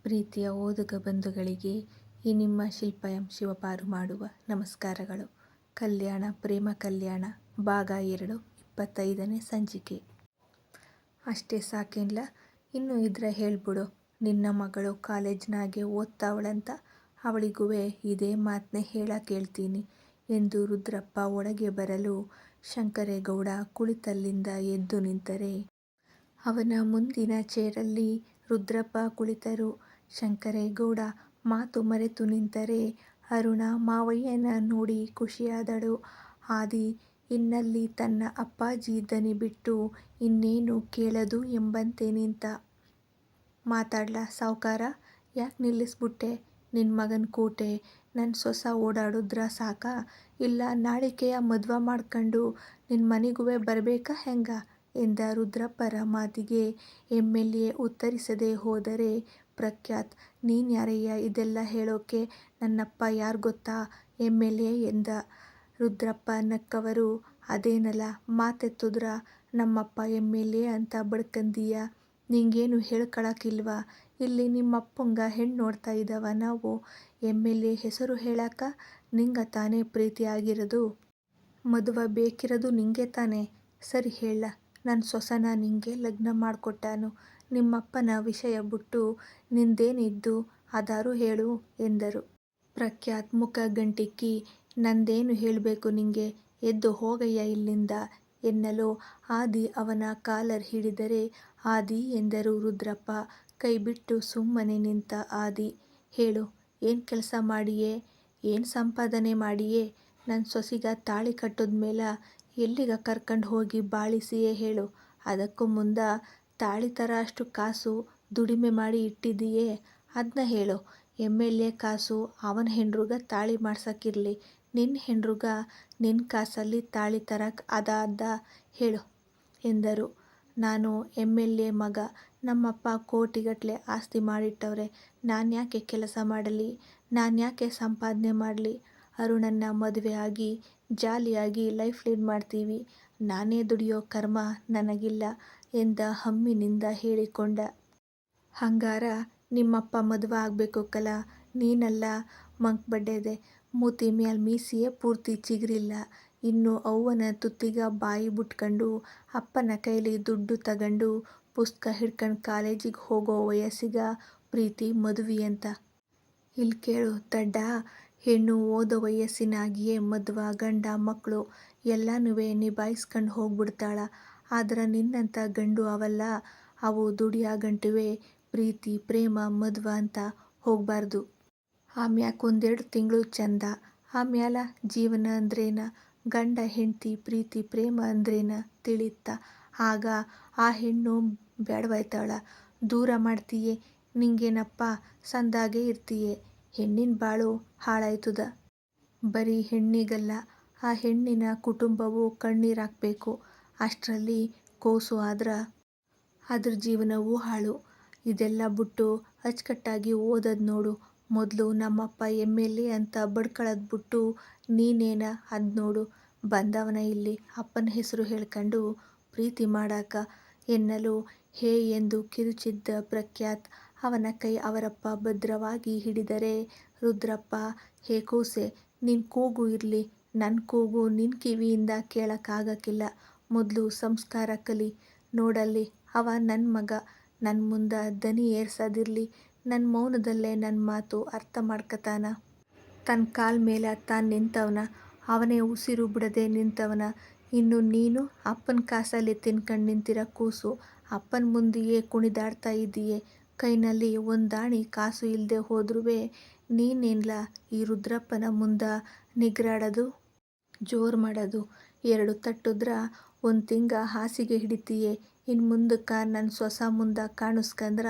ಪ್ರೀತಿಯ ಓದುಗ ಬಂಧುಗಳಿಗೆ ಈ ನಿಮ್ಮ ಶಿಲ್ಪ ಎಂ ಶಿವಪಾರು ಮಾಡುವ ನಮಸ್ಕಾರಗಳು. ಕಲ್ಯಾಣ ಪ್ರೇಮ ಕಲ್ಯಾಣ ಭಾಗ 2 25ನೇ ಸಂಚಿಕೆ. ಅಷ್ಟೇ ಸಾಕೇನ್ಲ, ಇನ್ನು ಇದ್ರೆ ಹೇಳ್ಬಿಡು, ನಿನ್ನ ಮಗಳು ಕಾಲೇಜ್ನಾಗೆ ಓದ್ತಾವಳಂತ, ಅವಳಿಗುವೆ ಇದೇ ಮಾತನ್ನೇ ಹೇಳಕೇಳ್ತೀನಿ ಎಂದು ರುದ್ರಪ್ಪ ಒಳಗೆ ಬರಲು ಶಂಕರೇಗೌಡ ಕುಳಿತಲ್ಲಿಂದ ಎದ್ದು ನಿಂತರೆ ಅವನ ಮುಂದಿನ ಚೇರಲ್ಲಿ ರುದ್ರಪ್ಪ ಕುಳಿತರು. ಶಂಕರೇಗೌಡ ಮಾತು ಮರೆತು ನಿಂತರೆ ಅರುಣ ಮಾವಯ್ಯನ ನೋಡಿ ಖುಷಿಯಾದಳು. ಆದಿ ಇನ್ನಲ್ಲಿ ತನ್ನ ಅಪ್ಪಾಜಿ ದನಿ ಬಿಟ್ಟು ಇನ್ನೇನು ಕೇಳದು ಎಂಬಂತೆ ನಿಂತ. ಮಾತಾಡ್ಲಾ ಸಾವ್ಕಾರ, ಯಾಕೆ ನಿಲ್ಲಿಸ್ಬಿಟ್ಟೆ? ನಿನ್ ಮಗನ್ ಕೂಟೆ ನನ್ ಸೊಸ ಓಡಾಡುದ್ರ ಸಾಕ, ಇಲ್ಲ ನಾಳಿಕೆಯ ಮದ್ವ ಮಾಡ್ಕಂಡು ನಿನ್ ಮನಿಗುವೆ ಬರ್ಬೇಕಾ ಹೆಂಗ ಎಂದ ರುದ್ರಪ್ಪರ ಮಾತಿಗೆ ಎಮ್.ಎಲ್.ಎ. ಉತ್ತರಿಸದೆ ಹೋದರೆ, ಪ್ರಖ್ಯಾತ್ ನೀನ್ ಯಾರಯ್ಯ ಇದೆಲ್ಲ ಹೇಳೋಕೆ, ನನ್ನಪ್ಪ ಯಾರ್ ಗೊತ್ತಾ ಎಮ್.ಎಲ್.ಎ. ಎಂದ. ರುದ್ರಪ್ಪ ನಕ್ಕವರು, ಅದೇನಲ ಮಾತೆತ್ತುದ್ರ ನಮ್ಮಪ್ಪ ಎಮ್.ಎಲ್.ಎ. ಅಂತ ಬಡ್ಕಂದೀಯ, ನಿಂಗೇನು ಹೇಳ್ಕಳಕ್ ಇಲ್ವಾ? ಇಲ್ಲಿ ನಿಮ್ಮಪ್ಪಂಗ ಹೆಣ್ ನೋಡ್ತಾ ಇದಾವ ನಾವು, ಎಮ್.ಎಲ್.ಎ. ಹೆಸರು ಹೇಳಾಕ? ನಿಂಗ ತಾನೇ ಪ್ರೀತಿ ಆಗಿರದು, ಮದುವ ಬೇಕಿರದು ನಿಂಗೆ ತಾನೇ? ಸರಿ ಹೇಳ, ನನ್ ಸೊಸನ ನಿಂಗೆ ಲಗ್ನ ಮಾಡ್ಕೊಟ್ಟಾನು, ನಿಮ್ಮಪ್ಪನ ವಿಷಯ ಬುಟ್ಟು ನಿಂದೇನ್ ಇದ್ದು ಅದಾರು ಹೇಳು ಎಂದರು. ಪ್ರಖ್ಯಾತ್ ಮುಖ ಗಂಟಿಕ್ಕಿ, ನಂದೇನು ಹೇಳ್ಬೇಕು ನಿಂಗೆ, ಎದ್ದು ಹೋಗಯ್ಯ ಇಲ್ಲಿಂದ ಎನ್ನಲು ಆದಿ ಅವನ ಕಾಲರ್ ಹಿಡಿದರೆ, ಆದಿ ಎಂದರು ರುದ್ರಪ್ಪ. ಕೈಬಿಟ್ಟು ಸುಮ್ಮನೆ ನಿಂತ ಆದಿ, ಹೇಳು, ಏನ್ ಕೆಲ್ಸ ಮಾಡಿಯೇ, ಏನ್ ಸಂಪಾದನೆ ಮಾಡಿಯೇ, ನನ್ ಸೊಸಿಗ ತಾಳಿ ಕಟ್ಟುದ್ಮೇಲ ಎಲ್ಲಿಗ ಕರ್ಕಂಡ್ ಹೋಗಿ ಬಾಳಿಸಿಯೇ ಹೇಳು, ಅದಕ್ಕೂ ಮುಂದ ತಾಳಿ ತರ ಅಷ್ಟು ಕಾಸು ದುಡಿಮೆ ಮಾಡಿ ಇಟ್ಟಿದ್ದೀಯೇ ಅದ್ನ ಹೇಳು, ಎಮ್.ಎಲ್.ಎ. ಕಾಸು ಅವನ್ ಹೆಂಡ್ರುಗ ತಾಳಿ ಮಾಡ್ಸಕಿರ್ಲಿ, ನಿನ್ ಹೆಂಡ್ರುಗ ನಿನ್ ಕಾಸಲ್ಲಿ ತಾಳಿ ತರಕ್ ಅದ ಹೇಳು ಎಂದರು. ನಾನು ಎಮ್.ಎಲ್.ಎ. ಮಗ, ನಮ್ಮಪ್ಪ ಕೋಟಿಗಟ್ಲೆ ಆಸ್ತಿ ಮಾಡಿಟ್ಟವ್ರೆ, ನಾನ್ಯಾಕೆ ಕೆಲಸ ಮಾಡಲಿ, ನಾನ್ಯಾಕೆ ಸಂಪಾದ್ನೆ ಮಾಡ್ಲಿ, ಅರುಣನ್ನ ಮದುವೆ ಆಗಿ ಜಾಲಿಯಾಗಿ ಲೈಫ್ ಲೀಡ್ ಮಾಡ್ತೀವಿ, ನಾನೇ ದುಡಿಯೋ ಕರ್ಮ ನನಗಿಲ್ಲ ಎಂದ ಹಮ್ಮಿನಿಂದ ಹೇಳಿಕೊಂಡ. ಹಂಗಾರ ನಿಮ್ಮಪ್ಪ ಮದುವ ಆಗ್ಬೇಕು ಕಲ, ನೀನಲ್ಲ ಮಂಕ್ ಬಡ್ಡೆದೆ, ಮೂತಿ ಮ್ಯಾಲ್ ಮೀಸಿಯೇ ಪೂರ್ತಿ ಚಿಗಿರಿಲ್ಲ, ಇನ್ನು ಅವ್ವನ ತುತ್ತಿಗ ಬಾಯಿ ಬುಟ್ಕಂಡು ಅಪ್ಪನ ಕೈಲಿ ದುಡ್ಡು ತಗಂಡು ಪುಸ್ತಕ ಹಿಡ್ಕಂಡ್ ಕಾಲೇಜಿಗ್ ಹೋಗೋ ವಯಸ್ಸಿಗ ಪ್ರೀತಿ ಮದುವಿಯಂತ. ಇಲ್ ಕೇಳು ದಡ್ಡಾ, ಹೆಣ್ಣು ಓದೋ ವಯಸ್ಸಿನಾಗಿಯೇ ಮದ್ವ ಗಂಡ ಮಕ್ಳು ಎಲ್ಲಾನುವೆ ನಿಭಾಯಿಸ್ಕಂಡ್ ಹೋಗ್ಬಿಡ್ತಾಳ, ಆದ್ರ ನಿನ್ನಂತ ಗಂಡು ಅವಲ್ಲ, ಅವು ದುಡಿಯಾಗಂಟುವೆ ಪ್ರೀತಿ ಪ್ರೇಮ ಮದ್ವ ಅಂತ ಹೋಗ್ಬಾರ್ದು. ಆಮ್ಯಾಕ್ ಒಂದೆರಡು ತಿಂಗ್ಳು ಚಂದ, ಆಮ್ಯಾಲ ಜೀವನ ಅಂದ್ರೇನ, ಗಂಡ ಹೆಂಡ್ತಿ ಪ್ರೀತಿ ಪ್ರೇಮ ಅಂದ್ರೇನ ತಿಳಿತ್ತ, ಆಗ ಆ ಹೆಣ್ಣು ಬ್ಯಾಡ್ವಾಯ್ತಾಳ, ದೂರ ಮಾಡ್ತೀಯೇ, ನಿಂಗೇನಪ್ಪ ಸಂದಾಗೆ ಇರ್ತೀಯೇ, ಹೆಣ್ಣಿನ್ ಬಾಳು ಹಾಳಾಯ್ತುದ. ಬರೀ ಹೆಣ್ಣಿಗಲ್ಲ, ಆ ಹೆಣ್ಣಿನ ಕುಟುಂಬವೂ ಕಣ್ಣೀರಾಕ್ಬೇಕು, ಅಷ್ಟ್ರಲ್ಲಿ ಕೂಸು ಆದ್ರ ಅದ್ರ್ ಜೀವನವೂ ಹಾಳು. ಇದೆಲ್ಲ ಬುಟ್ಟು ಅಚ್ಕಟ್ಟಾಗಿ ಓದದ್ ನೋಡು, ಮೊದ್ಲು ನಮ್ಮಪ್ಪ ಎಮ್.ಎಲ್.ಎ. ಅಂತ ಬಡ್ಕಳದ್ ಬುಟ್ಟು ನೀನೇನ ಅದ್ ನೋಡು, ಬಂದವನ ಇಲ್ಲಿ ಅಪ್ಪನ್ ಹೆಸ್ರು ಹೇಳ್ಕಂಡು ಪ್ರೀತಿ ಮಾಡಾಕ ಎನ್ನಲು, ಹೇ ಎಂದು ಕಿರುಚಿದ್ದ ಪ್ರಖ್ಯಾತ್ ಅವನ ಕೈ ಅವರಪ್ಪ ಭದ್ರವಾಗಿ ಹಿಡಿದರೆ, ರುದ್ರಪ್ಪ, ಹೇ ಕೂಸೆ, ನಿನ್ ಕೂಗು ಇರ್ಲಿ, ನನ್ ಕೂಗು ನಿನ್ ಕಿವಿಯಿಂದ ಕೇಳಕ್ ಆಗಕಿಲ್ಲ, ಮೊದ್ಲು ಸಂಸ್ಕಾರ ಕಲಿ, ನೋಡಲ್ಲಿ ಅವ ನನ್ ಮಗ, ನನ್ ಮುಂದ ದನಿ ಏರ್ಸದಿರ್ಲಿ, ನನ್ ಮೌನದಲ್ಲೇ ನನ್ ಮಾತು ಅರ್ಥ ಮಾಡ್ಕತಾನ, ತನ್ ಕಾಲ್ ಮೇಲ ತಾನ್ ನಿಂತವನ, ಅವನೇ ಉಸಿರು ಬಿಡದೆ ನಿಂತವನ, ಇನ್ನು ನೀನು ಅಪ್ಪನ್ ಕಾಸಲ್ಲಿ ತಿನ್ಕಂಡ್ ನಿಂತಿರ ಕೂಸು, ಅಪ್ಪನ್ ಮುಂದಿಯೇ ಕುಣಿದಾಡ್ತಾ ಇದ್ದೀಯೆ, ಕೈನಲ್ಲಿ ಒಂದಾಣಿ ಕಾಸು ಇಲ್ದೆ ಹೋದ್ರುವೆ ನೀನೇನ್ಲ ಈ ರುದ್ರಪ್ಪನ ಮುಂದ ನಿಗ್ರಾಡದು, ಜೋರ್ ಮಾಡದು, ಎರಡು ತಟ್ಟುದ್ರ ಒಂದ್ ತಿಂಗ ಹಾಸಿಗೆ ಹಿಡಿತೀಯೆ, ಇನ್ ಮುಂದುಕ ನನ್ ಸೊಸ ಮುಂದ ಕಾಣುಸ್ಕಂದ್ರ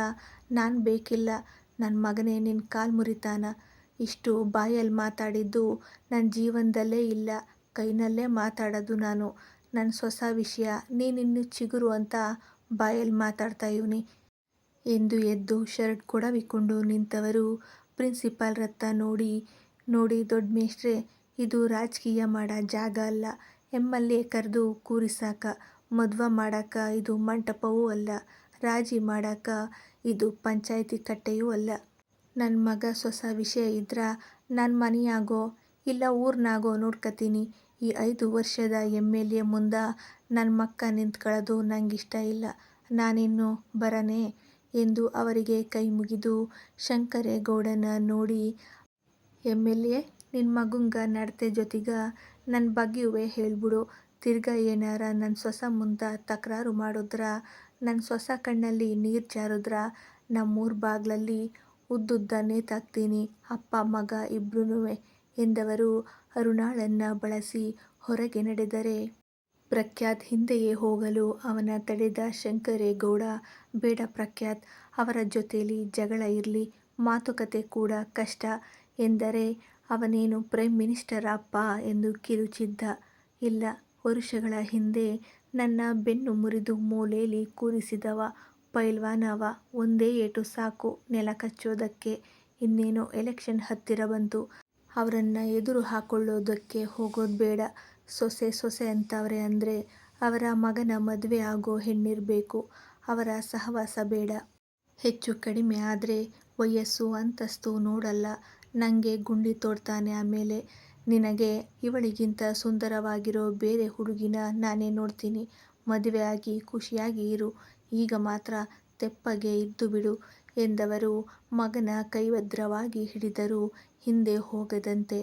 ನಾನ್ ಬೇಕಿಲ್ಲ, ನನ್ ಮಗನೇ ನಿನ್ ಕಾಲ್ ಮುರಿತಾನ, ಇಷ್ಟು ಬಾಯಲ್ ಮಾತಾಡಿದ್ದು ನನ್ ಜೀವನ್ದಲ್ಲೇ ಇಲ್ಲ, ಕೈನಲ್ಲೇ ಮಾತಾಡದು ನಾನು, ನನ್ ಸೊಸ ವಿಷಯ ನೀನಿನ್ನು ಚಿಗುರು ಅಂತ ಬಾಯಲ್ ಮಾತಾಡ್ತಾ ಇವ್ನಿ ಎಂದು ಎದ್ದು ಶರ್ಟ್ ಕೊಡವಿಕೊಂಡು ನಿಂತವರು ಪ್ರಿನ್ಸಿಪಾಲ್ರತ್ತ ನೋಡಿ ದೊಡ್ಮೇಷ್ಟ್ರೆ, ಇದು ರಾಜ್ಕೀಯ ಮಾಡ ಜಾಗ ಅಲ್ಲ, ಎಮ್.ಎಲ್.ಎ. ಕರ್ದು ಕೂರಿಸಾಕ, ಮದ್ವ ಮಾಡಾಕ ಇದು ಮಂಟಪವೂ ಅಲ್ಲ, ರಾಜಿ ಮಾಡಾಕ ಇದು ಪಂಚಾಯ್ತಿ ಕಟ್ಟೆಯೂ ಅಲ್ಲ. ನನ್ನ ಮಗ ಸೊಸ ವಿಷಯ ಇದ್ರ ನನ್ನ ಮನೆಯಾಗೋ ಇಲ್ಲ ಊರ್ನಾಗೋ ನೋಡ್ಕತೀನಿ. ಈ 5 ವರ್ಷದ MLA ಮುಂದ ನನ್ನ ಮಕ್ಕ ನಿಂತ್ಕೊಳ್ಳೋದು ನಂಗಿಷ್ಟ ಇಲ್ಲ. ನಾನಿನ್ನು ಬರನೆ ಎಂದು ಅವರಿಗೆ ಕೈ ಮುಗಿದು ಶಂಕರೇಗೌಡನ ನೋಡಿ, MLA ನಿನ್ನ ಮಗುಂಗ ನಡತೆ ಜೊತಿಗ ನನ್ನ ಬಗ್ಗೆಯುವೆ ಹೇಳ್ಬಿಡು. ತಿರ್ಗಾ ಏನಾರ ನನ್ನ ಸೊಸ ಮುಂದ ತಕರಾರು ಮಾಡುದ್ರ, ನನ್ನ ಸೊಸ ಕಣ್ಣಲ್ಲಿ ನೀರು ಜಾರುದ್ರ ನಮ್ಮೂರ ಬಾಗ್ಲಲ್ಲಿ ಉದ್ದುದ್ದ ನೇತಾಕ್ತೀನಿ, ಅಪ್ಪ ಮಗ ಇಬ್ರುನುವೆ ಎಂದವರು ಅರುಣಾಳನ್ನ ಬಳಸಿ ಹೊರಗೆ ನಡೆದರೆ, ಪ್ರಖ್ಯಾತ್ ಹಿಂದೆಯೇ ಹೋಗಲು ಅವನ ತಡೆದ ಶಂಕರೇಗೌಡ, ಬೇಡ ಪ್ರಖ್ಯಾತ್, ಅವರ ಜೊತೆಲಿ ಜಗಳ ಇರ್ಲಿ, ಮಾತುಕತೆ ಕೂಡ ಕಷ್ಟ ಎಂದರೆ ಅವನೇನು ಪ್ರೈಮ್ ಮಿನಿಸ್ಟರಾ ಅಪ್ಪಾ ಎಂದು ಕಿರುಚಿದ್ದ. ಇಲ್ಲ, ವರುಷಗಳ ಹಿಂದೆ ನನ್ನ ಬೆನ್ನು ಮುರಿದು ಮೂಲೇಲಿ ಕೂರಿಸಿದವ ಪೈಲ್ವಾನ ಅವ. ಒಂದೇ ಏಟು ಸಾಕು ನೆಲ ಕಚ್ಚೋದಕ್ಕೆ. ಇನ್ನೇನು ಎಲೆಕ್ಷನ್ ಹತ್ತಿರ ಬಂತು. ಅವರನ್ನ ಎದುರು ಹಾಕೊಳ್ಳೋದಕ್ಕೆ ಹೋಗೋದು ಬೇಡ. ಸೊಸೆ ಸೊಸೆ ಅಂತವ್ರೆ ಅಂದ್ರೆ ಅವರ ಮಗನ ಮದುವೆ ಆಗೋ ಹೆಣ್ಣಿರ್ಬೇಕು. ಅವರ ಸಹವಾಸ ಬೇಡ. ಹೆಚ್ಚು ಕಡಿಮೆ ಆದ್ರೆ ವಯಸ್ಸು ಅಂತಸ್ತು ನೋಡಲ್ಲ. ನಂಗೆ ಗುಂಡಿ ತೋಡ್ತಾನೆ. ಆಮೇಲೆ ನಿನಗೆ ಇವಳಿಗಿಂತ ಸುಂದರವಾಗಿರೋ ಬೇರೆ ಹುಡುಗಿನ ನಾನೇ ನೋಡ್ತೀನಿ. ಮದುವೆ ಆಗಿ ಖುಷಿಯಾಗಿ ಇರು. ಈಗ ಮಾತ್ರ ತೆಪ್ಪಗೆ ಇದ್ದು ಬಿಡು ಎಂದವರು ಮಗನ ಕೈಭದ್ರವಾಗಿ ಹಿಡಿದರೂ ಹಿಂದೆ ಹೋಗದಂತೆ.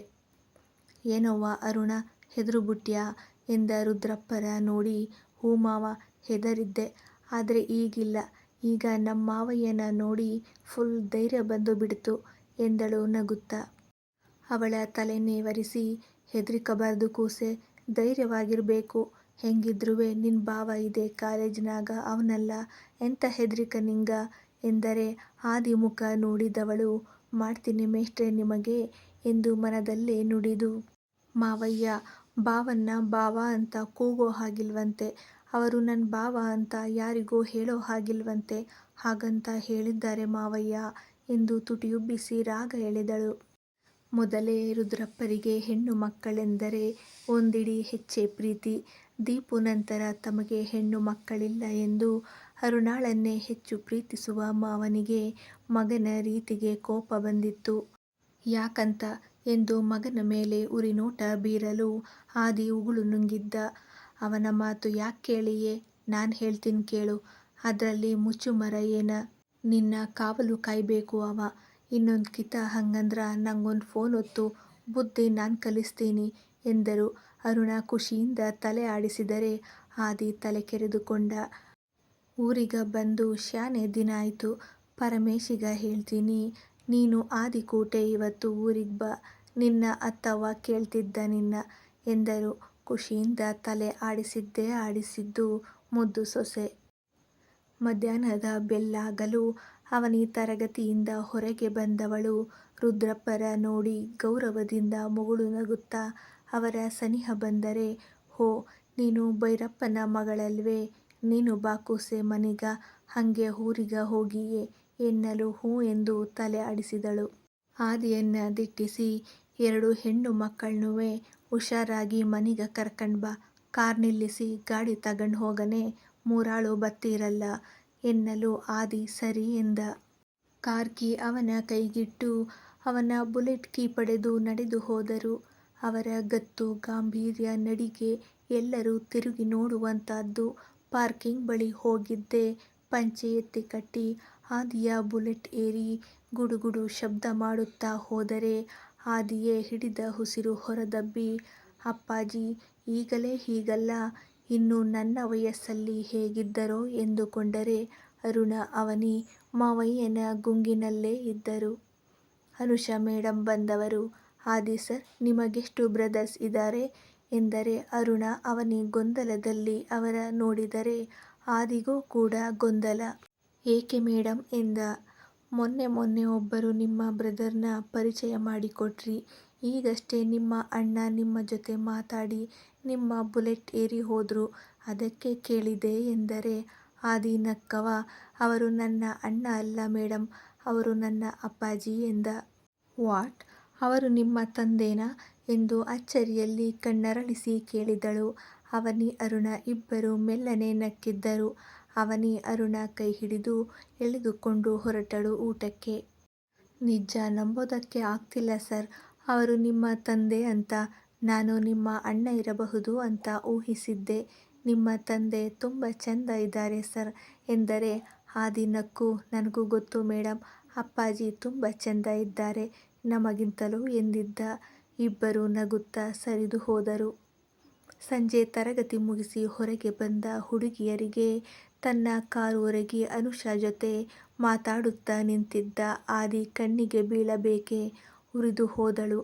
ಏನವ್ವ ಅರುಣ, ಹೆದ್ರುಬುಟ್ಯಾ ಎಂದ ರುದ್ರಪ್ಪರ ನೋಡಿ. ಹೂ ಮಾವ, ಹೆದರಿದ್ದೆ. ಆದ್ರೆ ಈಗಿಲ್ಲ. ಈಗ ನಮ್ಮ ಮಾವಯ್ಯನ ನೋಡಿ ಫುಲ್ ಧೈರ್ಯ ಬಂದು ಬಿಡ್ತು ಎಂದಳು ನಗುತ್ತಾ. ಅವಳ ತಲೆ ನೇವರಿಸಿ, ಹೆದ್ರಿಕಬಾರ್ದು ಕೂಸೆ, ಧೈರ್ಯವಾಗಿರ್ಬೇಕು. ಹೆಂಗಿದ್ರುವೆ ನಿನ್ ಬಾವ ಇದೇ ಕಾಲೇಜಿನಾಗ ಅವನಲ್ಲ, ಎಂತ ಹೆದ್ರಿಕ ನಿಂಗ ಎಂದರೆ ಆದಿ ಮುಖ ನೋಡಿದವಳು, ಮಾಡ್ತೀನಿ ಮೇಷ್ಟ್ರೆ ನಿಮಗೆ ಎಂದು ಮನದಲ್ಲೇ ನುಡಿದು, ಮಾವಯ್ಯ ಬಾವನ್ನ ಬಾವ ಅಂತ ಕೂಗೋ ಹಾಗಿಲ್ವಂತೆ. ಅವರು ನನ್ನ ಬಾವ ಅಂತ ಯಾರಿಗೂ ಹೇಳೋ ಹಾಗಿಲ್ವಂತೆ. ಹಾಗಂತ ಹೇಳಿದ್ದಾರೆ ಮಾವಯ್ಯ ಎಂದು ತುಟಿಯುಬ್ಬಿಸಿ ರಾಗ ಎಳೆದಳು. ಮೊದಲೇ ರುದ್ರಪ್ಪರಿಗೆ ಹೆಣ್ಣು ಮಕ್ಕಳೆಂದರೆ ಒಂದಿಡಿ ಹೆಚ್ಚೇ ಪ್ರೀತಿ. ದೀಪು ನಂತರ ತಮಗೆ ಹೆಣ್ಣು ಮಕ್ಕಳಿಲ್ಲ ಎಂದು ಅರುಣಾಳನ್ನೇ ಹೆಚ್ಚು ಪ್ರೀತಿಸುವ ಮಾವನಿಗೆ ಮಗನ ರೀತಿಗೆ ಕೋಪ ಬಂದಿತ್ತು. ಯಾಕಂತ ಎಂದು ಮಗನ ಮೇಲೆ ಉರಿನೋಟ ಬೀರಲು ಆದಿ ಉಗುಳು ನುಂಗಿದ್ದ. ಅವನ ಮಾತು ಯಾಕ್ ಕೇಳಿಯೆ, ನಾನ್ ಹೇಳ್ತೀನ್ ಕೇಳು. ಅದ್ರಲ್ಲಿ ಮುಚ್ಚುಮರ ಏನ. ನಿನ್ನ ಕಾವಲು ಕಾಯ್ಬೇಕು ಅವ. ಇನ್ನೊಂದ್ ಕಿತ ಹಂಗಂದ್ರ ನಂಗೊಂದ್ ಫೋನ್ ಒತ್ತು, ಬುದ್ಧಿ ನಾನ್ ಕಲಿಸ್ತೀನಿ ಎಂದರು. ಅರುಣ ಖುಷಿಯಿಂದ ತಲೆ ಆಡಿಸಿದರೆ ಆದಿ ತಲೆ ಕೆರೆದುಕೊಂಡ. ಊರಿಗ ಬಂದು ಶ್ಯಾನೆ ದಿನ ಆಯ್ತು. ಪರಮೇಶಿಗ ಹೇಳ್ತೀನಿ, ನೀನು ಆದಿಕೂಟೆ ಇವತ್ತು ಊರಿಗ್ ಬಾ. ನಿನ್ನ ಅತ್ತವ್ವ ಕೇಳ್ತಿದ್ದ ನಿನ್ನ ಎಂದರು. ಖುಷಿಯಿಂದ ತಲೆ ಆಡಿಸಿದ್ದೇ ಆಡಿಸಿದ್ದು ಮುದ್ದು ಸೊಸೆ. ಮಧ್ಯಾಹ್ನದ ಬೆಲ್ಲಾಗಲು ಅವನಿ ತರಗತಿಯಿಂದ ಹೊರಗೆ ಬಂದವಳು ರುದ್ರಪ್ಪರ ನೋಡಿ ಗೌರವದಿಂದ ಮುಗುಳು ನಗುತ್ತಾ ಅವರ ಸನಿಹ ಬಂದರೆ, ಹೋ ನೀನು ಭೈರಪ್ಪನ ಮಗಳಲ್ವೇ, ನೀನು ಬಾ ಕೂಸೆ ಮನಿಗ, ಹಂಗೆ ಊರಿಗ ಹೋಗಿಯೆ ಎನ್ನಲು ಹೂ ಎಂದು ತಲೆ ಆಡಿಸಿದಳು. ಆದಿಯನ್ನ ದಿಟ್ಟಿಸಿ, 2 ಹೆಣ್ಣು ಮಕ್ಕಳ್ನುವೆ ಹುಷಾರಾಗಿ ಮನಿಗ ಕರ್ಕಂಡ್ ಬಾ. ಕಾರ್ ನಿಲ್ಲಿಸಿ ಗಾಡಿ ತಗಂಡ್ ಹೋಗನೆ, 3 ಆಳು ಬತ್ತೀರಲ್ಲ ಎನ್ನಲು ಆದಿ ಸರಿ ಎಂದ. ಕಾರ್ ಕೀ ಅವನ ಕೈಗಿಟ್ಟು ಅವನ ಬುಲೆಟ್ ಕೀ ಪಡೆದು ನಡೆದು ಹೋದರು. ಅವರ ಗತ್ತು ಗಾಂಭೀರ್ಯ ನಡಿಗೆ ಎಲ್ಲರೂ ತಿರುಗಿ ನೋಡುವಂತಹದ್ದು. ಪಾರ್ಕಿಂಗ್ ಬಳಿ ಹೋಗಿದ್ದೇ ಪಂಚೆ ಎತ್ತಿ ಕಟ್ಟಿ ಆದಿಯ ಬುಲೆಟ್ ಏರಿ ಗುಡುಗುಡು ಶಬ್ದ ಮಾಡುತ್ತಾ ಹೋದರೆ ಆದಿಯೇ ಹಿಡಿದ ಉಸಿರು ಹೊರದಬ್ಬಿ, ಅಪ್ಪಾಜಿ ಈಗಲೇ ಹೀಗಲ್ಲ, ಇನ್ನು ನನ್ನ ವಯಸ್ಸಲ್ಲಿ ಹೇಗಿದ್ದರೋ ಎಂದುಕೊಂಡರೆ ಅರುಣ ಅವನಿ ಮಾವಯ್ಯನ ಗುಂಗಿನಲ್ಲೇ ಇದ್ದರು. ಅನುಷಾ ಮೇಡಂ ಬಂದವರು. ಆದಿ ಸರ್, ನಿಮಗೆಷ್ಟು ಬ್ರದರ್ಸ್ ಇದಾರೆ ಎಂದರೆ ಅರುಣ ಅವನಿ ಗೊಂದಲದಲ್ಲಿ ಅವರ ನೋಡಿದರೆ ಆದಿಗೂ ಕೂಡ ಗೊಂದಲ. ಏಕೆ ಮೇಡಂ ಎಂದ. ಮೊನ್ನೆ ಒಬ್ಬರು ನಿಮ್ಮ ಬ್ರದರ್ನ ಪರಿಚಯ ಮಾಡಿಕೊಟ್ರಿ. ಈಗಷ್ಟೇ ನಿಮ್ಮ ಅಣ್ಣ ನಿಮ್ಮ ಜೊತೆ ಮಾತಾಡಿ ನಿಮ್ಮ ಬುಲೆಟ್ ಏರಿ ಹೋದ್ರು, ಅದಕ್ಕೆ ಕೇಳಿದೆ ಎಂದರೆ ಆದಿ ನಕ್ಕವ. ಅವರು ನನ್ನ ಅಣ್ಣ ಅಲ್ಲ ಮೇಡಂ, ಅವರು ನನ್ನ ಅಪ್ಪಾಜಿ ಎಂದ. ವಾಟ್, ಅವರು ನಿಮ್ಮ ತಂದೆನಾ ಎಂದು ಅಚ್ಚರಿಯಲ್ಲಿ ಕಣ್ಣರಳಿಸಿ ಕೇಳಿದಳು. ಅವನಿ ಅರುಣ ಇಬ್ಬರು ಮೆಲ್ಲನೆ ನಕ್ಕಿದ್ದರು. ಅವನಿ ಅರುಣ ಕೈ ಹಿಡಿದು ಎಳೆದುಕೊಂಡು ಹೊರಟಳು ಊಟಕ್ಕೆ. ನಿಜ ನಂಬೋದಕ್ಕೆ ಆಗ್ತಿಲ್ಲ ಸರ್. ಅವರು ನಿಮ್ಮ ತಂದೆ ಅಂತ ನಾನು ನಿಮ್ಮ ಅಣ್ಣ ಇರಬಹುದು ಅಂತ ಊಹಿಸಿದ್ದೆ. ನಿಮ್ಮ ತಂದೆ ತುಂಬ ಚೆಂದ ಇದ್ದಾರೆ ಸರ್ ಎಂದರೆ ಆದಿ ನಕ್ಕು. ನನಗೂ ಗೊತ್ತು ಮೇಡಮ್, ಅಪ್ಪಾಜಿ ತುಂಬ ಚೆಂದ ಇದ್ದಾರೆ ನಮಗಿಂತಲೂ ಎಂದಿದ್ದ. ಇಬ್ಬರೂ ನಗುತ್ತಾ ಸರಿದು ಹೋದರು. ಸಂಜೆ ತರಗತಿ ಮುಗಿಸಿ ಹೊರಗೆ ಬಂದ ಹುಡುಗಿಯರಿಗೆ ತನ್ನ ಕಾರು ಒರಗಿ ಅನುಷಾ ಜೊತೆ ಮಾತಾಡುತ್ತಾ ನಿಂತಿದ್ದ ಆದಿ ಕಣ್ಣಿಗೆ ಬೀಳಬೇಕೆ ಉರಿದು ಹೋದಳು.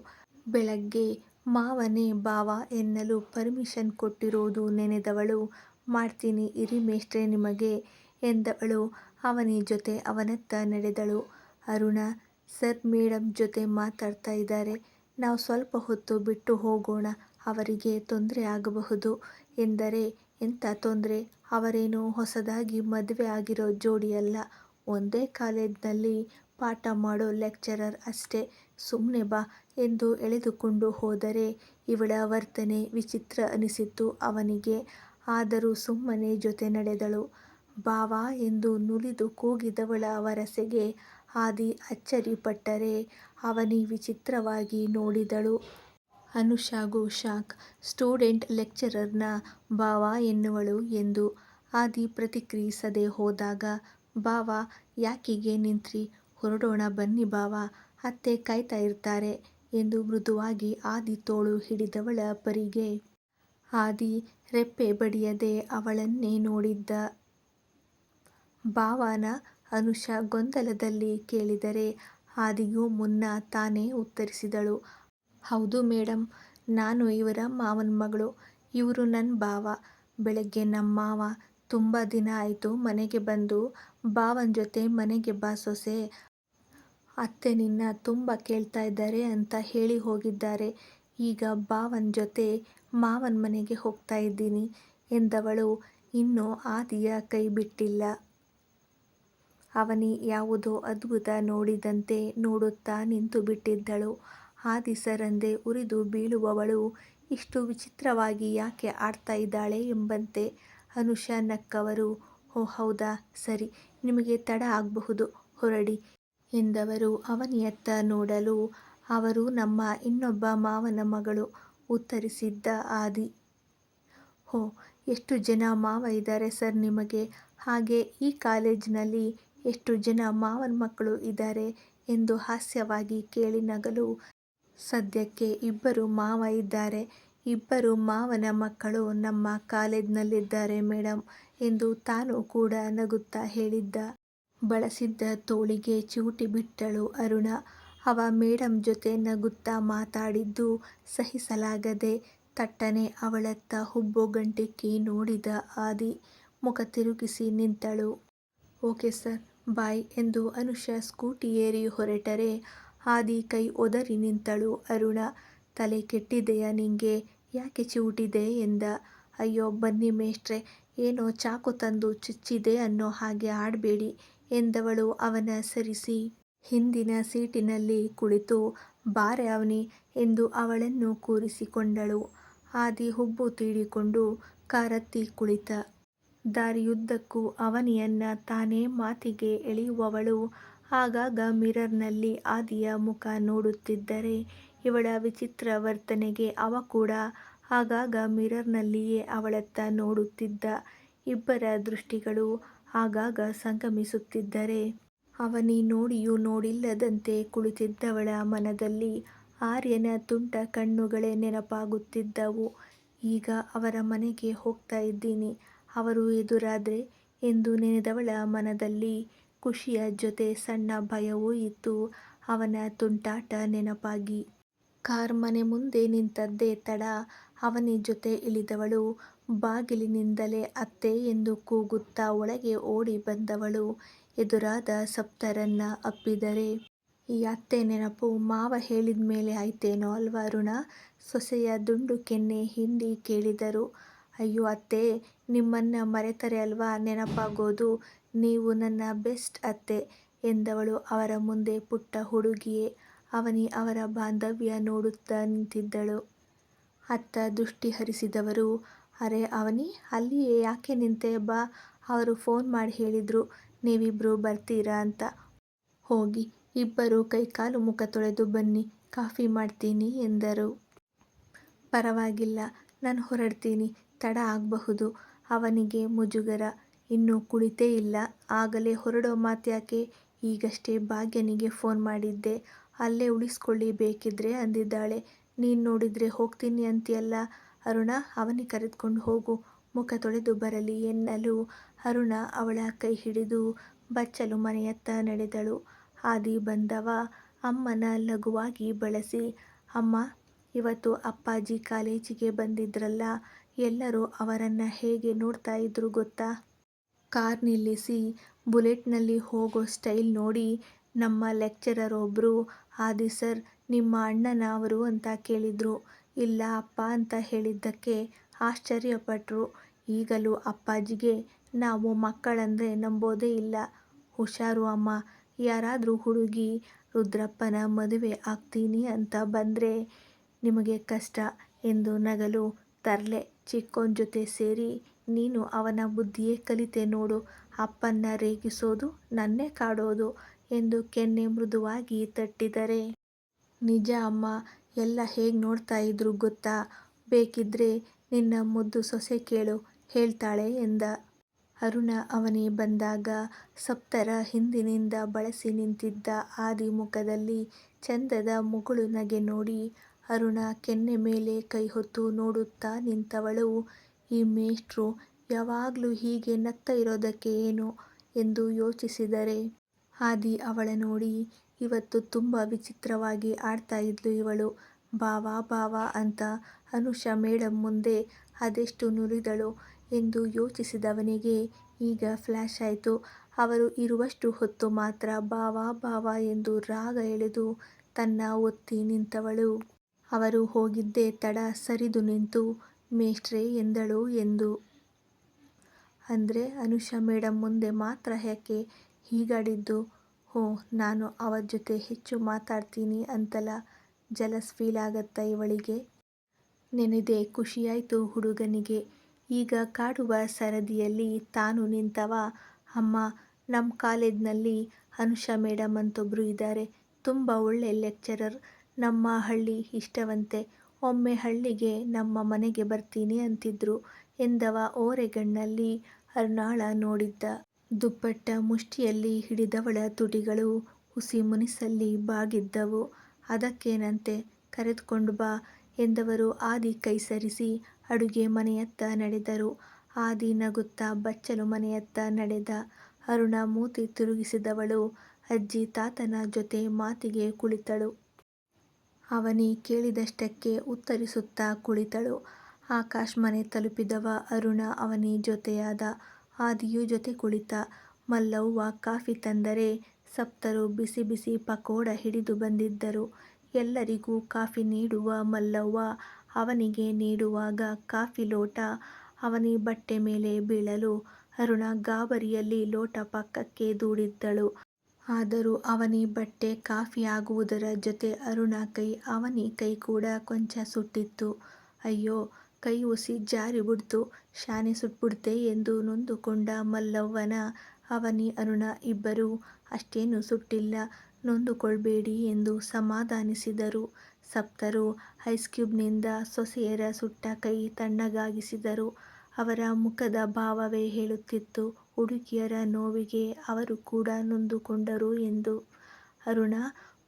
ಬೆಳಗ್ಗೆ ಮಾವನೇ ಬಾವ ಎನ್ನಲು ಪರ್ಮಿಷನ್ ಕೊಟ್ಟಿರೋದು ನೆನೆದವಳು, ಮಾಡ್ತೀನಿ ಇರಿ ಮೇಷ್ಟ್ರೆ ನಿಮಗೆ ಎಂದವಳು ಅವನಿ ಜೊತೆ ಅವನತ್ತ ನಡೆದಳು. ಅರುಣ, ಸರ್ ಮೇಡಮ್ ಜೊತೆ ಮಾತಾಡ್ತಾ ಇದ್ದಾರೆ, ನಾವು ಸ್ವಲ್ಪ ಹೊತ್ತು ಬಿಟ್ಟು ಹೋಗೋಣ, ಅವರಿಗೆ ತೊಂದರೆ ಆಗಬಹುದು ಎಂದರೆ. ಎಂಥ ತೊಂದರೆ? ಅವರೇನು ಹೊಸದಾಗಿ ಮದುವೆ ಆಗಿರೋ ಜೋಡಿಯಲ್ಲ, ಒಂದೇ ಕಾಲೇಜ್ನಲ್ಲಿ ಪಾಠ ಮಾಡೋ ಲೆಕ್ಚರರ್ ಅಷ್ಟೇ, ಸುಮ್ನೆ ಬಾ ಎಂದು ಎಳೆದುಕೊಂಡು ಹೋದರೆ. ಇವಳ ವರ್ತನೆ ವಿಚಿತ್ರ ಅನಿಸಿತು ಅವನಿಗೆ. ಆದರೂ ಸುಮ್ಮನೆ ಜೊತೆ ನಡೆದಳು. ಬಾವಾ ಎಂದು ನುಲಿದು ಕೂಗಿದವಳ ವರಸೆಗೆ ಆದಿ ಅಚ್ಚರಿಪಟ್ಟರೆ ಅವನಿ ವಿಚಿತ್ರವಾಗಿ ನೋಡಿದಳು. ಅನುಷಾಗೂ ಶಾಕ್. ಸ್ಟೂಡೆಂಟ್ ಲೆಕ್ಚರರ್ನ ಬಾವ ಎನ್ನುವಳು ಎಂದು. ಆದಿ ಪ್ರತಿಕ್ರಿಯಿಸದೆ ಹೋದಾಗ, ಬಾವ ಯಾಕೀಗೆ ನಿಂತ್ರಿ, ಹೊರಡೋಣ ಬನ್ನಿ ಬಾವ, ಅತ್ತೆ ಕಾಯ್ತಾ ಇರ್ತಾರೆ ಎಂದು ಮೃದುವಾಗಿ ಆದಿ ತೋಳು ಹಿಡಿದವಳ ಪರಿಗೆ. ಆದಿ ರೆಪ್ಪೆ ಬಡಿಯದೆ ಅವಳನ್ನೇ ನೋಡಿದ್ದ. ಬಾವಾನ ಅನುಷಾ ಗೊಂದಲದಲ್ಲಿ ಕೇಳಿದರೆ ಆದಿಗೂ ಮುನ್ನ ತಾನೇ ಉತ್ತರಿಸಿದಳು. ಹೌದು ಮೇಡಮ್, ನಾನು ಇವರ ಮಾವನ ಮಗಳು, ಇವರು ನನ್ನ ಬಾವ. ಬೆಳಗ್ಗೆ ನಮ್ಮ ಮಾವ ತುಂಬ ದಿನ ಆಯಿತು ಮನೆಗೆ ಬಂದು, ಬಾವನ ಜೊತೆ ಮನೆಗೆ ಬಾ ಸೊಸೆ, ಅತ್ತೆ ನಿನ್ನ ತುಂಬ ಕೇಳ್ತಾ ಇದ್ದಾರೆ ಅಂತ ಹೇಳಿ ಹೋಗಿದ್ದಾರೆ. ಈಗ ಬಾವನ ಜೊತೆ ಮಾವನ ಮನೆಗೆ ಹೋಗ್ತಾ ಇದ್ದೀನಿ ಎಂದವಳು ಇನ್ನೂ ಆದಿಯ ಕೈ ಬಿಟ್ಟಿಲ್ಲ. ಅವನಿ ಯಾವುದೋ ಅದ್ಭುತ ನೋಡಿದಂತೆ ನೋಡುತ್ತಾ ನಿಂತು ಬಿಟ್ಟಿದ್ದಳು. ಆದಿ ಸರಂದೆ ಉರಿದು ಬೀಳುವವಳು ಇಷ್ಟು ವಿಚಿತ್ರವಾಗಿ ಯಾಕೆ ಆಡ್ತಾ ಇದ್ದಾಳೆ ಎಂಬಂತೆ. ಅನುಷಾ ನಕ್ಕವರು, ಓ ಹೌದಾ, ಸರಿ, ನಿಮಗೆ ತಡ ಆಗಬಹುದು, ಹೊರಡಿ ಎಂದವರು ಅವನಿಯತ್ತ ನೋಡಲು. ಅವರು ನಮ್ಮ ಇನ್ನೊಬ್ಬ ಮಾವನ ಮಗಳು ಉತ್ತರಿಸಿದ್ದ ಆದಿ. ಹೋ, ಎಷ್ಟು ಜನ ಮಾವ ಇದ್ದಾರೆ ಸರ್ ನಿಮಗೆ? ಹಾಗೆ ಈ ಕಾಲೇಜಿನಲ್ಲಿ ಎಷ್ಟು ಜನ ಮಾವನ ಮಕ್ಕಳು ಇದ್ದಾರೆ ಎಂದು ಹಾಸ್ಯವಾಗಿ ಕೇಳಿ ನಗಲು. ಸದ್ಯಕ್ಕೆ ಇಬ್ಬರು ಮಾವ ಇದ್ದಾರೆ, ಇಬ್ಬರು ಮಾವನ ಮಕ್ಕಳು ನಮ್ಮ ಕಾಲೇಜ್ನಲ್ಲಿದ್ದಾರೆ ಮೇಡಮ್ ಎಂದು ತಾನು ಕೂಡ ನಗುತ್ತಾ ಹೇಳಿದ್ದ. ಬಳಸಿದ್ದ ತೋಳಿಗೆ ಚಿವುಟಿ ಬಿಟ್ಟಳು ಅರುಣ. ಅವ ಮೇಡಮ್ ಜೊತೆ ನಗುತ್ತಾ ಮಾತಾಡಿದ್ದು ಸಹಿಸಲಾಗದೆ ತಟ್ಟನೆ ಅವಳತ್ತ ಹುಬ್ಬುಗಂಟಿಕ್ಕಿ ನೋಡಿದ ಆದಿ. ಮುಖ ತಿರುಗಿಸಿ ನಿಂತಳು. ಓಕೆ ಸರ್, ಬಾಯ್ ಎಂದು ಅನುಷಾ ಸ್ಕೂಟಿ ಏರಿ ಹೊರಟರೆ ಆದಿ ಕೈ ಒದರಿ ನಿಂತಳು. ಅರುಣ, ತಲೆ ಕೆಟ್ಟಿದೆಯಾ ನಿಂಗೆ, ಯಾಕೆ ಚಿವುಟಿದೆ ಎಂದ. ಅಯ್ಯೋ ಬನ್ನಿ ಮೇಷ್ಟ್ರೆ, ಏನೋ ಚಾಕು ತಂದು ಚುಚ್ಚಿದೆ ಅನ್ನೋ ಹಾಗೆ ಆಡಬೇಡಿ ಎಂದವಳು ಅವನ ಸರಿಸಿ ಹಿಂದಿನ ಸೀಟಿನಲ್ಲಿ ಕುಳಿತು, ಬಾರೆ ಅವನಿ ಎಂದು ಅವಳನ್ನು ಕೂರಿಸಿಕೊಂಡಳು. ಆದಿ ಹುಬ್ಬು ತೀಡಿಕೊಂಡು ಕಾರತ್ತಿ ಕುಳಿತ. ದಾರಿಯುದ್ದಕ್ಕೂ ಅವನಿಯನ್ನ ತಾನೇ ಮಾತಿಗೆ ಎಳೆಯುವವಳು ಆಗಾಗ ಮಿರರ್ನಲ್ಲಿ ಆದಿಯ ಮುಖ ನೋಡುತ್ತಿದ್ದರೆ ಇವಳ ವಿಚಿತ್ರ ವರ್ತನೆಗೆ ಅವ ಕೂಡ ಆಗಾಗ ಮಿರರ್ನಲ್ಲಿಯೇ ಅವಳತ್ತ ನೋಡುತ್ತಿದ್ದ. ಇಬ್ಬರ ದೃಷ್ಟಿಗಳು ಆಗಾಗ ಸಂಗಮಿಸುತ್ತಿದ್ದರೆ ಅವನಿ ನೋಡಿಯೂ ನೋಡಿಲ್ಲದಂತೆ ಕುಳಿತಿದ್ದವಳ ಮನದಲ್ಲಿ ಆರ್ಯನ ತುಂಟ ಕಣ್ಣುಗಳೇ ನೆನಪಾಗುತ್ತಿದ್ದವು. ಈಗ ಅವರ ಮನೆಗೆ ಹೋಗ್ತಾ ಇದ್ದೀನಿ, ಅವರು ಎದುರಾದ್ರೆ ಎಂದು ನೆನೆದವಳ ಮನದಲ್ಲಿ ಖುಷಿಯ ಜೊತೆ ಸಣ್ಣ ಭಯವೂ ಇತ್ತು. ಅವನ ತುಂಟಾಟ ನೆನಪಾಗಿ ಕಾರ್ ಮನೆ ಮುಂದೆ ನಿಂತದ್ದೇ ತಡ. ಅವನಿ ಜೊತೆ ಇಳಿದವಳು. ಬಾಗಿಲಿನಿಂದಲೇ ಅತ್ತೆ ಎಂದು ಕೂಗುತ್ತಾ ಒಳಗೆ ಓಡಿ ಬಂದವಳು ಎದುರಾದ ಸಪ್ತರನ್ನ ಅಪ್ಪಿದರೆ. ಈ ಅತ್ತೆ ನೆನಪು ಮಾವ ಹೇಳಿದ್ಮೇಲೆ ಆಯ್ತೇನೋ ಅಲ್ವಾ ಅರುಣ? ಸೊಸೆಯ ದುಂಡು ಕೆನ್ನೆ ಹಿಂಡಿ ಕೇಳಿದರು. ಅಯ್ಯೋ ಅತ್ತೆ, ನಿಮ್ಮನ್ನ ಮರೆತರೆ ಅಲ್ವಾ ನೆನಪಾಗೋದು, ನೀವು ನನ್ನ ಬೆಸ್ಟ್ ಅತ್ತೆ ಎಂದವಳು ಅವರ ಮುಂದೆ ಪುಟ್ಟ ಹುಡುಗಿಯೇ. ಅವನಿ ಅವರ ಬಾಂಧವ್ಯ ನೋಡುತ್ತಾ ನಿಂತಿದ್ದಳು. ಅತ್ತ ದೃಷ್ಟಿ ಹರಿಸಿದವರು, ಅರೆ ಅವನಿ, ಅಲ್ಲಿಯೇ ಯಾಕೆ ನಿಂತೆ, ಬಾ ಅವರು ಫೋನ್ ಮಾಡಿ ಹೇಳಿದ್ರು ನೀವಿಬ್ರು ಬರ್ತೀರಾ ಅಂತ. ಹೋಗಿ ಇಬ್ಬರು ಕೈಕಾಲು ಮುಖ ತೊಳೆದು ಬನ್ನಿ, ಕಾಫಿ ಮಾಡ್ತೀನಿ ಎಂದರು. ಪರವಾಗಿಲ್ಲ, ನಾನು ಹೊರಡ್ತೀನಿ, ತಡ ಆಗಬಹುದು. ಅವನಿಗೆ ಮುಜುಗರ. ಇನ್ನೂ ಕುಳಿತೇ ಇಲ್ಲ, ಆಗಲೇ ಹೊರಡೋ ಮಾತ್ಯಾಕೆ? ಈಗಷ್ಟೇ ಭಾಗ್ಯನಿಗೆ ಫೋನ್ ಮಾಡಿದ್ದೆ, ಅಲ್ಲೇ ಉಳಿಸ್ಕೊಳ್ಳಿ ಬೇಕಿದ್ರೆ ಅಂದಿದ್ದಾಳೆ. ನೀನು ನೋಡಿದ್ರೆ ಹೋಗ್ತೀನಿ ಅಂತೀಯಲ್ಲ. ಅರುಣ, ಅವನಿಗೆ ಕರೆದುಕೊಂಡು ಹೋಗು, ಮುಖ ತೊಳೆದು ಬರಲಿ ಎನ್ನಲು ಅರುಣ ಅವಳ ಕೈ ಹಿಡಿದು ಬಚ್ಚಲು ಮನೆಯತ್ತ ನಡೆದಳು. ಆದಿ ಬಂದವ ಅಮ್ಮನ ಲಘುವಾಗಿ ಬಳಸಿ, ಅಮ್ಮ, ಇವತ್ತು ಅಪ್ಪಾಜಿ ಕಾಲೇಜಿಗೆ ಬಂದಿದ್ರಲ್ಲ, ಎಲ್ಲರೂ ಅವರನ್ನು ಹೇಗೆ ನೋಡ್ತಾ ಇದ್ರು ಗೊತ್ತಾ? ಕಾರ್ ನಿಲ್ಲಿಸಿ ಬುಲೆಟ್ನಲ್ಲಿ ಹೋಗೋ ಸ್ಟೈಲ್ ನೋಡಿ ನಮ್ಮ ಲೆಕ್ಚರರ್ ಒಬ್ಬರು, ಆದಿ ಸರ್ ನಿಮ್ಮ ಅಣ್ಣನ ಅವರು ಅಂತ ಕೇಳಿದ್ರು. ಇಲ್ಲ ಅಪ್ಪ ಅಂತ ಹೇಳಿದ್ದಕ್ಕೆ ಆಶ್ಚರ್ಯಪಟ್ರು. ಈಗಲೂ ಅಪ್ಪಾಜಿಗೆ ನಾವು ಮಕ್ಕಳಂದ್ರೆ ನಂಬೋದೇ ಇಲ್ಲ. ಹುಷಾರು ಅಮ್ಮ, ಯಾರಾದರೂ ಹುಡುಗಿ ರುದ್ರಪ್ಪನ ಮದುವೆ ಆಗ್ತೀನಿ ಅಂತ ಬಂದರೆ ನಿಮಗೆ ಕಷ್ಟ ಎಂದು ನಗಲು, ತರ್ಲೆ, ಚಿಕ್ಕೋನ್ ಜೊತೆ ಸೇರಿ ನೀನು ಅವನ ಬುದ್ಧಿಯೇ ಕಲಿತೆ ನೋಡು, ಅಪ್ಪನ್ನ ರೇಗಿಸೋದು, ನನ್ನೇ ಕಾಡೋದು ಎಂದು ಕೆನ್ನೆ ಮೃದುವಾಗಿ ತಟ್ಟಿದರೆ, ನಿಜ ಅಮ್ಮ, ಎಲ್ಲ ಹೇಗೆ ನೋಡ್ತಾ ಇದ್ರು ಗೊತ್ತಾ? ಬೇಕಿದ್ರೆ ನಿನ್ನ ಮುದ್ದು ಸೊಸೆ ಕೇಳು, ಹೇಳ್ತಾಳೆ ಎಂದ. ಅರುಣ ಅವನೇ ಬಂದಾಗ ಸಪ್ತರ ಹಿಂದಿನಿಂದ ಬಳಸಿ ನಿಂತಿದ್ದ ಆದಿ ಮುಖದಲ್ಲಿ ಚಂದದ ಮುಗುಳು ನಗೆ ನೋಡಿ ಅರುಣ ಕೆನ್ನೆ ಮೇಲೆ ಕೈ ಹೊತ್ತು ನೋಡುತ್ತಾ ನಿಂತವಳು, ಈ ಮೇಷ್ಟ್ರು ಯಾವಾಗಲೂ ಹೀಗೆ ನಗ್ತಾ ಇರೋದಕ್ಕೆ ಏನೋ ಎಂದು ಯೋಚಿಸಿದರೆ, ಆದಿ ಅವಳ ನೋಡಿ ಇವತ್ತು ತುಂಬ ವಿಚಿತ್ರವಾಗಿ ಆಡ್ತಾ ಇದ್ಲು ಇವಳು. ಬಾವ ಬಾವ ಅಂತ ಅನುಷಾ ಮೇಡಮ್ ಮುಂದೆ ಅದೆಷ್ಟು ನುಲಿದಳು ಎಂದು ಯೋಚಿಸಿದವನಿಗೆ ಈಗ ಫ್ಲ್ಯಾಶ್ ಆಯಿತು. ಅವರು ಇರುವಷ್ಟು ಹೊತ್ತು ಮಾತ್ರ ಬಾವ ಬಾವ ಎಂದು ರಾಗ ಎಳೆದು ತನ್ನ ಒತ್ತಿ ನಿಂತವಳು. ಅವರು ಹೋಗಿದ್ದೇ ತಡ ಸರಿದು ನಿಂತು ಮೇಷ್ಟ್ರೇ ಎಂದಳು ಎಂದು. ಅಂದ್ರೆ ಅನುಷಾ ಮೇಡಮ್ ಮುಂದೆ ಮಾತ್ರ ಯಾಕೆ ಹೀಗಾಡಿದ್ದು? ಹೋ, ನಾನು ಅವರ ಜೊತೆ ಹೆಚ್ಚು ಮಾತಾಡ್ತೀನಿ ಅಂತಲಾ? ಜಲಸ್ ಫೀಲ್ ಆಗತ್ತಾ ಇವಳಿಗೆ? ನೆನೆದೇ ಖುಷಿಯಾಯ್ತು ಹುಡುಗನಿಗೆ. ಈಗ ಕಾಡುವ ಸರದಿಯಲ್ಲಿ ತಾನು ನಿಂತವ, ಅಮ್ಮ, ನಮ್ಮ ಕಾಲೇಜ್ನಲ್ಲಿ ಅನುಷಾ ಮೇಡಮ್ ಅಂತೊಬ್ರು ಇದ್ದಾರೆ, ತುಂಬ ಒಳ್ಳೆ ಲೆಕ್ಚರರ್, ನಮ್ಮ ಹಳ್ಳಿ ಇಷ್ಟವಂತೆ, ಒಮ್ಮೆ ಹಳ್ಳಿಗೆ ನಮ್ಮ ಮನೆಗೆ ಬರ್ತೀನಿ ಅಂತಿದ್ರು ಎಂದವ ಓರೆಗಣ್ಣಲ್ಲಿ ಅರ್ನಾಳ ನೋಡಿದ್ದ. ದುಪ್ಪಟ್ಟ ಮುಷ್ಟಿಯಲ್ಲಿ ಹಿಡಿದವಳ ತುಟಿಗಳು ಹುಸಿ ಮುನಿಸಲ್ಲಿ ಬಾಗಿದ್ದವು. ಅದಕ್ಕೇನಂತೆ, ಕರೆದುಕೊಂಡು ಬಾ ಎಂದವರು ಆದಿ ಕೈ ಸರಿಸಿ ಅಡುಗೆ ಮನೆಯತ್ತ ನಡೆದರು. ಆದಿ ನಗುತ್ತಾ ಬಚ್ಚಲು ಮನೆಯತ್ತ ನಡೆದ. ಅರುಣ ಮೂತಿ ತಿರುಗಿಸಿದವಳು ಅಜ್ಜಿ ತಾತನ ಜೊತೆ ಮಾತಿಗೆ ಕುಳಿತಳು. ಅವನಿ ಕೇಳಿದಷ್ಟಕ್ಕೆ ಉತ್ತರಿಸುತ್ತಾ ಕುಳಿತಳು. ಆಕಾಶ್ ಮನೆ ತಲುಪಿದವ ಅರುಣ ಅವನಿ ಜೊತೆಯಾದ. ಆದಿಯೂ ಜೊತೆ ಕುಳಿತ. ಮಲ್ಲವ್ವ ಕಾಫಿ ತಂದರೆ ಸಪ್ತರು ಬಿಸಿ ಬಿಸಿ ಪಕೋಡ ಹಿಡಿದು ಬಂದಿದ್ದರು. ಎಲ್ಲರಿಗೂ ಕಾಫಿ ನೀಡುವ ಮಲ್ಲವ್ವ ಅವನಿಗೆ ನೀಡುವಾಗ ಕಾಫಿ ಲೋಟ ಅವನಿ ಬಟ್ಟೆ ಮೇಲೆ ಬೀಳಲು ಅರುಣ ಗಾಬರಿಯಲ್ಲಿ ಲೋಟ ಪಕ್ಕಕ್ಕೆ ದೂಡಿದ್ದಳು. ಆದರೂ ಅವನಿ ಬಟ್ಟೆ ಕಾಫಿ ಆಗುವುದರ ಜೊತೆ ಅರುಣ ಕೈ, ಅವನಿ ಕೈ ಕೂಡ ಕೊಂಚ ಸುಟ್ಟಿತ್ತು. ಅಯ್ಯೋ, ಕೈ ಉಸಿ ಜಾರಿ ಬಿಡ್ತು, ಶಾನೆ ಸುಟ್ಬಿಡ್ತೆ ಎಂದು ನೊಂದುಕೊಂಡ ಮಲ್ಲವ್ವನ ಅವನಿ ಅರುಣ ಇಬ್ಬರೂ ಅಷ್ಟೇನು ಸುಟ್ಟಿಲ್ಲ, ನೊಂದುಕೊಳ್ಬೇಡಿ ಎಂದು ಸಮಾಧಾನಿಸಿದರು. ಸಪ್ತರು ಐಸ್ಕ್ಯೂಬ್ನಿಂದ ಸೊಸೆಯರ ಸುಟ್ಟ ಕೈ ತಣ್ಣಗಾಗಿಸಿದರು. ಅವರ ಮುಖದ ಭಾವವೇ ಹೇಳುತ್ತಿತ್ತು, ಹುಡುಗಿಯರ ನೋವಿಗೆ ಅವರು ಕೂಡ ನೊಂದುಕೊಂಡರು ಎಂದು. ಅರುಣ,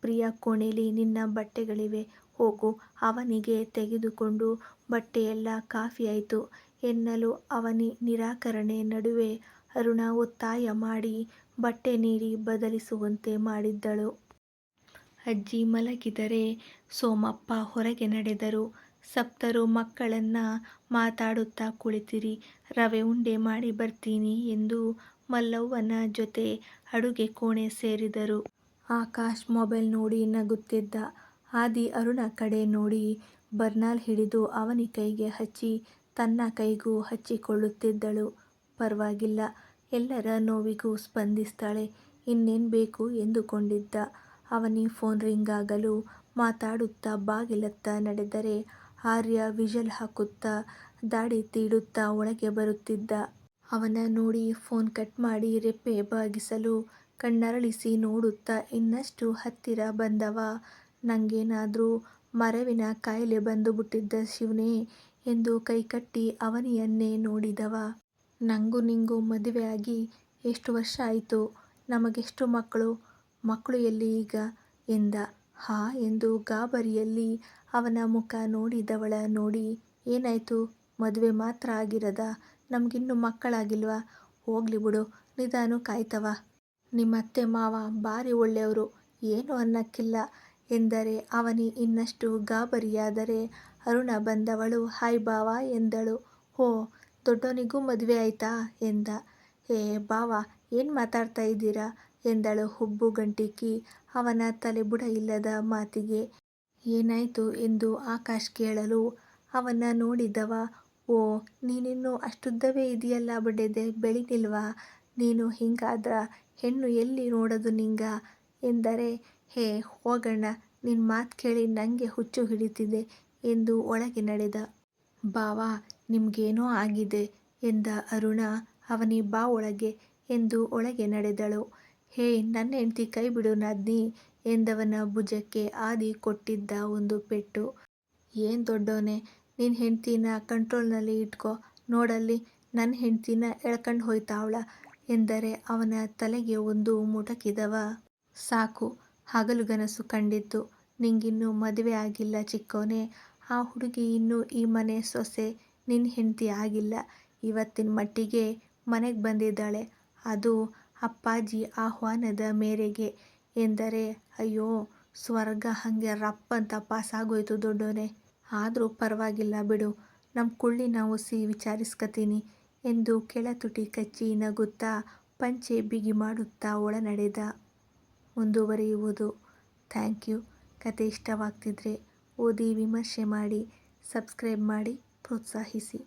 ಪ್ರಿಯ ಕೋಣೆಲಿ ನಿನ್ನ ಬಟ್ಟೆಗಳಿವೆ, ಹೋಗು, ಅವನಿಗೆ ತೆಗೆದುಕೊಂಡು ಬಟ್ಟೆಯೆಲ್ಲ ಕಾಫಿ ಆಯ್ತು ಎನ್ನಲು ಅವನಿ ನಿರಾಕರಣೆ ನಡುವೆ ಅರುಣ ಒತ್ತಾಯ ಮಾಡಿ ಬಟ್ಟೆ ನೀಡಿ ಬದಲಿಸುವಂತೆ ಮಾಡಿದ್ದಳು. ಅಜ್ಜಿ ಮಲಗಿದರೆ ಸೋಮಪ್ಪ ಹೊರಗೆ ನಡೆದರು. ಸಪ್ತರು ಮಕ್ಕಳನ್ನ ಮಾತಾಡುತ್ತಾ ಕುಳಿತಿರಿ, ರವೆ ಉಂಡೆ ಮಾಡಿ ಬರ್ತೀನಿ ಎಂದು ಮಲ್ಲವ್ವನ ಜೊತೆ ಅಡುಗೆ ಕೋಣೆ ಸೇರಿದರು. ಆಕಾಶ್ ಮೊಬೈಲ್ ನೋಡಿ ನಗುತ್ತಿದ್ದ. ಆದಿ ಅರುಣ ಕಡೆ ನೋಡಿ ಬರ್ನಾಲ್ ಹಿಡಿದು ಅವನಿ ಕೈಗೆ ಹಚ್ಚಿ ತನ್ನ ಕೈಗೂ ಹಚ್ಚಿಕೊಳ್ಳುತ್ತಿದ್ದಳು. ಪರ್ವಾಗಿಲ್ಲ, ಎಲ್ಲರ ನೋವಿಗೂ ಸ್ಪಂದಿಸ್ತಾಳೆ, ಇನ್ನೇನು ಬೇಕು ಎಂದುಕೊಂಡಿದ್ದ. ಅವನಿ ಫೋನ್ ರಿಂಗ್ ಆಗಲು ಮಾತಾಡುತ್ತಾ ಬಾಗಿಲತ್ತ ನಡೆದರೆ ಆರ್ಯ ವಿಷಲ್ ಹಾಕುತ್ತಾ ದಾಡಿ ತೀಡುತ್ತಾ ಒಳಗೆ ಬರುತ್ತಿದ್ದ. ಅವನ ನೋಡಿ ಫೋನ್ ಕಟ್ ಮಾಡಿ ರೆಪ್ಪೆ ಬಾಗಿಸಲು ಕಣ್ಣರಳಿಸಿ ನೋಡುತ್ತಾ ಇನ್ನಷ್ಟು ಹತ್ತಿರ ಬಂದವ. ನಂಗೇನಾದ್ರೂ ಮರವಿನ ಕಾಯಿಲೆ ಬಂದುಬಿಟ್ಟಿದ್ದ ಶಿವನೇ ಎಂದು ಕೈಕಟ್ಟಿ ಅವನಿಯನ್ನೇ ನೋಡಿದವ. ನಂಗೂ ನಿಂಗೂ ಮದುವೆ ಆಗಿ ಎಷ್ಟು ವರ್ಷ ಆಯಿತು? ನಮಗೆಷ್ಟು ಮಕ್ಕಳು? ಮಕ್ಕಳು ಎಲ್ಲಿ ಈಗ ಎಂದ. ಹಾ ಎಂದು ಗಾಬರಿಯಲ್ಲಿ ಅವನ ಮುಖ ನೋಡಿದವಳ ನೋಡಿ ಏನಾಯ್ತು, ಮದುವೆ ಮಾತ್ರ ಆಗಿರದ, ನಮಗಿನ್ನೂ ಮಕ್ಕಳಾಗಿಲ್ವಾ? ಹೋಗ್ಲಿ ಬಿಡು, ನಿಧಾನಕ್ಕಾಯ್ತವ. ನಿಮ್ಮತ್ತೆ ಮಾವ ಭಾರಿ ಒಳ್ಳೆಯವರು, ಏನು ಅನ್ನಕ್ಕಿಲ್ಲ ಎಂದರೆ ಅವನಿ ಇನ್ನಷ್ಟು ಗಾಬರಿಯಾದರೆ ಅರುಣ ಬಂದವಳು ಹಾಯ್ ಬಾವ ಎಂದಳು. ಓ, ದೊಡ್ಡವನಿಗೂ ಮದುವೆ ಆಯ್ತಾ ಎಂದ. ಏ ಬಾವ, ಏನು ಮಾತಾಡ್ತಾ ಇದ್ದೀರಾ ಎಂದಳು ಹುಬ್ಬು ಗಂಟಿಕ್ಕಿ ಅವನ ತಲೆಬುಡ ಇಲ್ಲದ ಮಾತಿಗೆ. ಏನಾಯ್ತು ಎಂದು ಆಕಾಶ್ ಕೇಳಲು ಅವನ ನೋಡಿದವ. ಓ, ನೀನಿನ್ನೂ ಅಷ್ಟುದ್ದವೇ ಇದೆಯಲ್ಲ ಬಡೆದೆ, ಬೆಳಿಲಿಲ್ವಾ? ನೀನು ಹಿಂಗಾದ್ರ ಹೆಣ್ಣು ಎಲ್ಲಿ ನೋಡೋದು ನಿಂಗ ಎಂದರೆ, ಹೇ ಹೋಗಣ್ಣ, ನಿನ್ನ ಮಾತು ಕೇಳಿ ನನಗೆ ಹುಚ್ಚು ಹಿಡಿತಿದೆ ಎಂದು ಒಳಗೆ ನಡೆದ. ಬಾವ, ನಿಮ್ಗೇನೋ ಆಗಿದೆ ಎಂದ ಅರುಣ. ಅವನಿ ಬಾ ಒಳಗೆ ಎಂದು ಒಳಗೆ ನಡೆದಳು. ಹೇ ನನ್ನ ಹೆಂಡ್ತಿ ಕೈ ಬಿಡು ನಾದ್ನಿ ಎಂದವನ ಭುಜಕ್ಕೆ ಆದಿ ಕೊಟ್ಟಿದ್ದ ಒಂದು ಪೆಟ್ಟು. ಏನ್ ದೊಡ್ಡೋನೆ, ನಿನ್ನ ಹೆಂಡ್ತಿನ ಕಂಟ್ರೋಲ್ನಲ್ಲಿ ಇಟ್ಕೋ, ನೋಡಲ್ಲಿ ನನ್ನ ಹೆಂಡ್ತಿನ ಎಳ್ಕಂಡು ಹೋಯ್ತಾವಳ ಎಂದರೆ ಅವನ ತಲೆಗೆ ಒಂದು ಮುಟಕಿದವ. ಸಾಕು, ಹಗಲುಗನಸು ಕಂಡಿದ್ದು, ನಿಂಗಿನ್ನೂ ಮದುವೆ ಆಗಿಲ್ಲ ಚಿಕ್ಕೋನೆ. ಆ ಹುಡುಗಿ ಇನ್ನೂ ಈ ಮನೆ ಸೊಸೆ, ನಿನ್ನ ಹೆಂಡ್ತಿ ಆಗಿಲ್ಲ. ಇವತ್ತಿನ ಮಟ್ಟಿಗೆ ಮನೆಗೆ ಬಂದಿದ್ದಾಳೆ, ಅದು ಅಪ್ಪಾಜಿ ಆಹ್ವಾನದ ಮೇರೆಗೆ ಎಂದರೆ, ಅಯ್ಯೋ ಸ್ವರ್ಗ ಹಂಗೆ ರಪ್ಪಂತ ಪಾಸಾಗೋಯ್ತು ದೊಡ್ಡೋನೆ. ಆದರೂ ಪರವಾಗಿಲ್ಲ ಬಿಡು, ನಮ್ಮ ಕುಳ್ಳಿನ ಒಸಿ ವಿಚಾರಿಸ್ಕತೀನಿ ಎಂದು ಕೆಳತುಟಿ ಕಚ್ಚಿ ನಗುತ್ತಾ ಪಂಚೆ ಬಿಗಿ ಮಾಡುತ್ತಾ ಒಳ ನಡೆದ. ಮುಂದುವರಿಯುವುದು. Thank you. ಕತೆ ಇಷ್ಟವಾಗ್ತಿದ್ರೆ ಓದಿ ವಿಮರ್ಶೆ ಮಾಡಿ, ಸಬ್ಸ್ಕ್ರೈಬ್ ಮಾಡಿ ಪ್ರೋತ್ಸಾಹಿಸಿ.